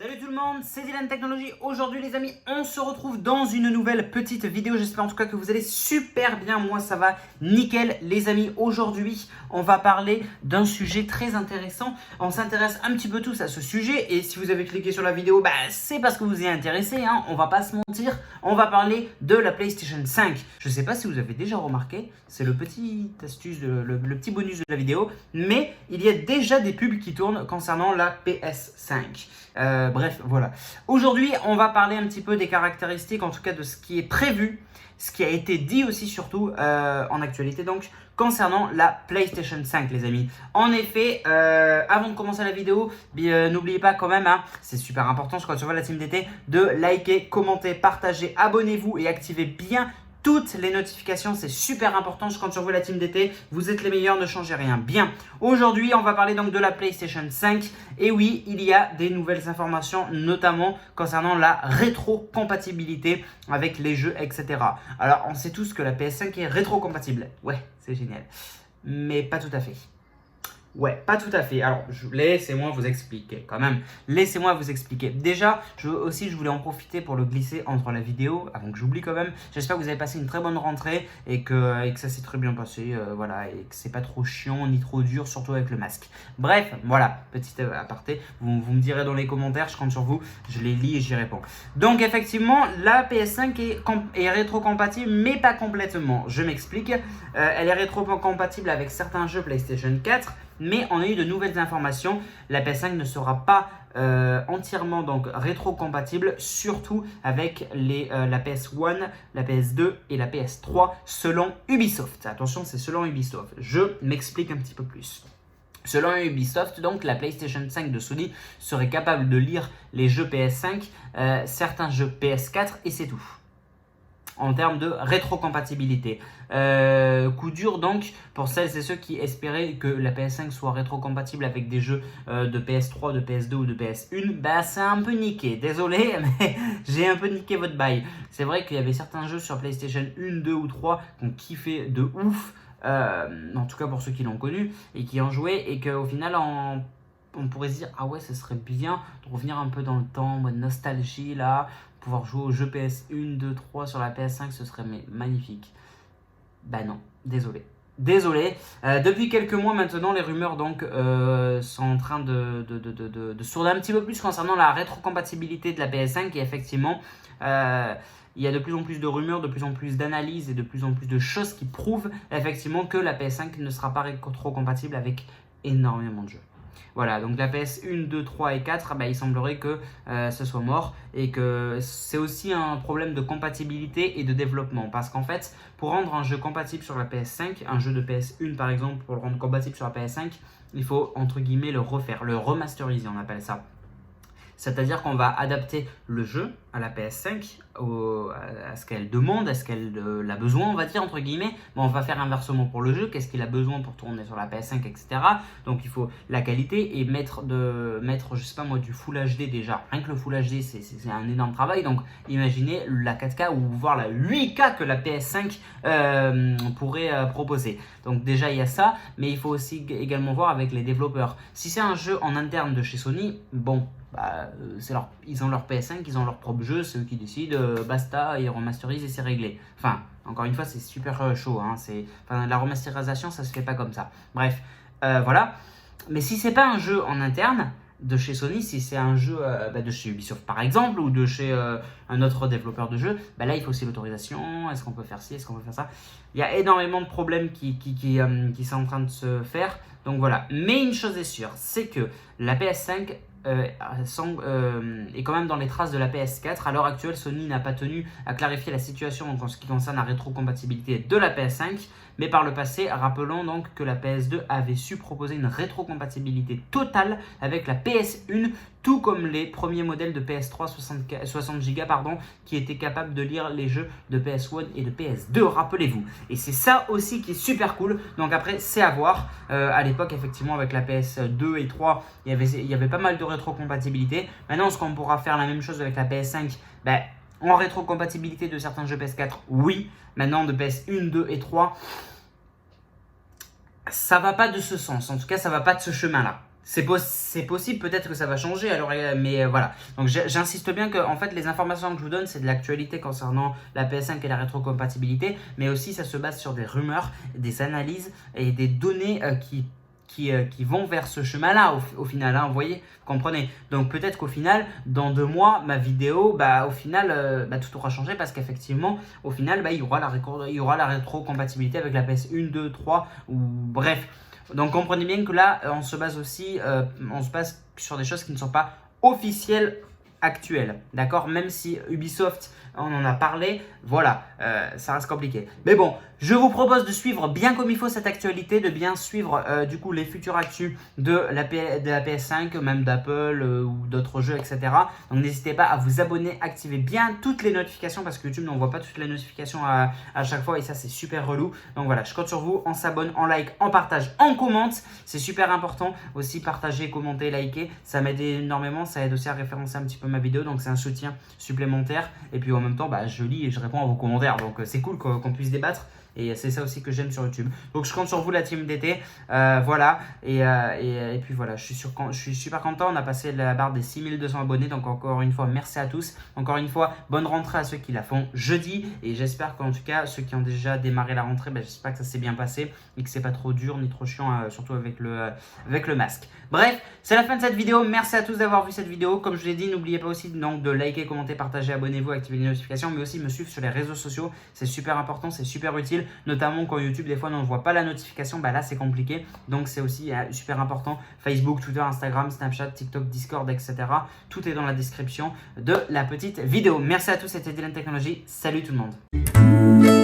Salut tout le monde, c'est Dylan Technologies. Aujourd'hui les amis, on se retrouve dans une nouvelle petite vidéo. J'espère en tout cas que vous allez super bien. Moi ça va nickel les amis. Aujourd'hui on va parler d'un sujet très intéressant. On s'intéresse un petit peu tous à ce sujet. Et si vous avez cliqué sur la vidéo, c'est parce que vous y êtes intéressé, hein. On va pas se mentir, on va parler de la PlayStation 5. Je sais pas si vous avez déjà remarqué, c'est le petit astuce, le petit bonus de la vidéo. Mais il y a déjà des pubs qui tournent concernant la PS5. Bref, voilà. Aujourd'hui, on va parler un petit peu des caractéristiques, en tout cas de ce qui est prévu, ce qui a été dit aussi surtout en actualité, donc concernant la PlayStation 5, les amis. En effet, avant de commencer la vidéo, n'oubliez pas quand même, hein, c'est super important, je crois sur la team d'été, de liker, commenter, partager, abonnez-vous et activez bien toutes les notifications, c'est super important. Je compte sur vous la team d'été, vous êtes les meilleurs, ne changez rien. Bien, aujourd'hui on va parler donc de la PlayStation 5 et oui, il y a des nouvelles informations notamment concernant la rétrocompatibilité avec les jeux, etc. Alors on sait tous que la PS5 est rétrocompatible, ouais c'est génial, mais pas tout à fait. Ouais, pas tout à fait. Alors, laissez-moi vous expliquer quand même. Laissez-moi vous expliquer. Déjà, je voulais en profiter pour le glisser entre la vidéo, avant que j'oublie quand même. J'espère que vous avez passé une très bonne rentrée et que ça s'est très bien passé. Voilà, et que c'est pas trop chiant ni trop dur, surtout avec le masque. Bref, voilà, petit aparté. Vous me direz dans les commentaires, je compte sur vous. Je les lis et j'y réponds. Donc, effectivement, la PS5 est rétrocompatible, mais pas complètement. Je m'explique. Elle est rétrocompatible avec certains jeux PlayStation 4. Mais on a eu de nouvelles informations, la PS5 ne sera pas entièrement donc rétrocompatible, surtout avec la PS1, la PS2 et la PS3 selon Ubisoft. Attention, c'est selon Ubisoft. Je m'explique un petit peu plus. Selon Ubisoft, donc, la PlayStation 5 de Sony serait capable de lire les jeux PS5, certains jeux PS4 et c'est tout. En termes de rétrocompatibilité. Coup dur donc pour celles et ceux qui espéraient que la PS5 soit rétrocompatible avec des jeux de PS3, de PS2 ou de PS1, c'est un peu niqué. Désolé, mais j'ai un peu niqué votre bail. C'est vrai qu'il y avait certains jeux sur PlayStation 1, 2 ou 3 qui ont kiffé de ouf, en tout cas pour ceux qui l'ont connu et qui ont joué, et qu'au final on pourrait se dire ah ouais, ce serait bien de revenir un peu dans le temps, en mode nostalgie là, pouvoir jouer aux jeux PS1, 2, 3 sur la PS5, ce serait magnifique. Non, désolé. Désolé. Depuis quelques mois maintenant, les rumeurs donc sont en train de sourder un petit peu plus concernant la rétrocompatibilité de la PS5 et effectivement, il y a de plus en plus de rumeurs, de plus en plus d'analyses et de plus en plus de choses qui prouvent effectivement que la PS5 ne sera pas rétrocompatible avec énormément de jeux. Voilà, donc la PS1, 2, 3 et 4, il semblerait que ce soit mort et que c'est aussi un problème de compatibilité et de développement. Parce qu'en fait, pour rendre un jeu compatible sur la PS5, un jeu de PS1 par exemple, pour le rendre compatible sur la PS5, il faut entre guillemets le refaire, le remasteriser, on appelle ça. C'est-à-dire qu'on va adapter le jeu à la PS5, à ce qu'elle demande, à ce qu'elle a besoin, on va dire, entre guillemets. On va faire inversement pour le jeu, qu'est-ce qu'il a besoin pour tourner sur la PS5, etc. Donc il faut la qualité et mettre je sais pas moi, du Full HD déjà. Rien que le Full HD, c'est un énorme travail. Donc imaginez la 4K ou voire la 8K que la PS5 pourrait proposer. Donc déjà il y a ça, mais il faut aussi également voir avec les développeurs. Si c'est un jeu en interne de chez Sony, bon, ils ont leur PS5, ils ont leur propre jeu, c'est eux qui décident, basta, ils remasterisent et c'est réglé. Enfin, encore une fois, c'est super chaud, hein, la remasterisation, ça se fait pas comme ça. Bref, voilà. Mais si c'est pas un jeu en interne de chez Sony, si c'est un jeu de chez Ubisoft par exemple, ou de chez un autre développeur de jeu, là il faut aussi l'autorisation, est-ce qu'on peut faire ci, est-ce qu'on peut faire ça. Il y a énormément de problèmes qui sont en train de se faire, donc voilà. Mais une chose est sûre, c'est que la PS5 est quand même dans les traces de la PS4. À l'heure actuelle, Sony n'a pas tenu à clarifier la situation en ce qui concerne la rétrocompatibilité de la PS5, mais par le passé, rappelons donc que la PS2 avait su proposer une rétrocompatibilité totale avec la PS1, tout comme les premiers modèles de PS3 60 Go qui étaient capables de lire les jeux de PS1 et de PS2, rappelez-vous. Et c'est ça aussi qui est super cool. Donc après, c'est à voir. À l'époque, effectivement, avec la PS2 et 3, il y avait pas mal de rétrocompatibilité. Maintenant, est-ce qu'on pourra faire la même chose avec la PS5 ? En rétrocompatibilité de certains jeux PS4, oui. Maintenant, de PS1, 2 et 3, ça va pas de ce sens. En tout cas, ça va pas de ce chemin-là. C'est possible, peut-être que ça va changer, alors, mais voilà. Donc j'insiste bien que en fait, les informations que je vous donne, c'est de l'actualité concernant la PS5 et la rétrocompatibilité, mais aussi ça se base sur des rumeurs, des analyses et des données qui vont vers ce chemin-là au final, hein, vous voyez, vous comprenez. Donc peut-être qu'au final, dans 2 mois, ma vidéo, au final, tout aura changé parce qu'effectivement, au final, il y aura la rétrocompatibilité avec la PS1, 2, 3, ou bref. Donc comprenez bien que là, on se base sur des choses qui ne sont pas officielles actuelles, d'accord? Même si Ubisoft, on en a parlé, voilà, ça reste compliqué. Mais bon, je vous propose de suivre bien comme il faut cette actualité, de bien suivre du coup les futures actus de la PS5, même d'Apple ou d'autres jeux, etc. Donc n'hésitez pas à vous abonner, activer bien toutes les notifications parce que YouTube n'envoie pas toutes les notifications à chaque fois et ça c'est super relou. Donc voilà, je compte sur vous, on s'abonne, on like, on partage, on commente, c'est super important aussi, partager, commenter, liker, ça m'aide énormément, ça aide aussi à référencer un petit peu ma vidéo, donc c'est un soutien supplémentaire et puis en même temps je lis et je réponds à vos commentaires, donc c'est cool qu'on puisse débattre. Et c'est ça aussi que j'aime sur YouTube. Donc je compte sur vous la team d'été. Voilà. Et puis voilà, je suis super content. On a passé la barre des 6200 abonnés. Donc encore une fois, merci à tous. Encore une fois, bonne rentrée à ceux qui la font jeudi. Et j'espère qu'en tout cas, ceux qui ont déjà démarré la rentrée, j'espère que ça s'est bien passé et que c'est pas trop dur ni trop chiant, surtout avec le masque. Bref, c'est la fin de cette vidéo. Merci à tous d'avoir vu cette vidéo. Comme je l'ai dit, n'oubliez pas aussi donc, de liker, commenter, partager, abonnez-vous, activer les notifications, mais aussi me suivre sur les réseaux sociaux. C'est super important, c'est super utile. Notamment quand YouTube, des fois, on ne voit pas la notification, là, c'est compliqué. Donc, c'est aussi super important. Facebook, Twitter, Instagram, Snapchat, TikTok, Discord, etc. Tout est dans la description de la petite vidéo. Merci à tous, c'était Dylan Technologies. Salut tout le monde.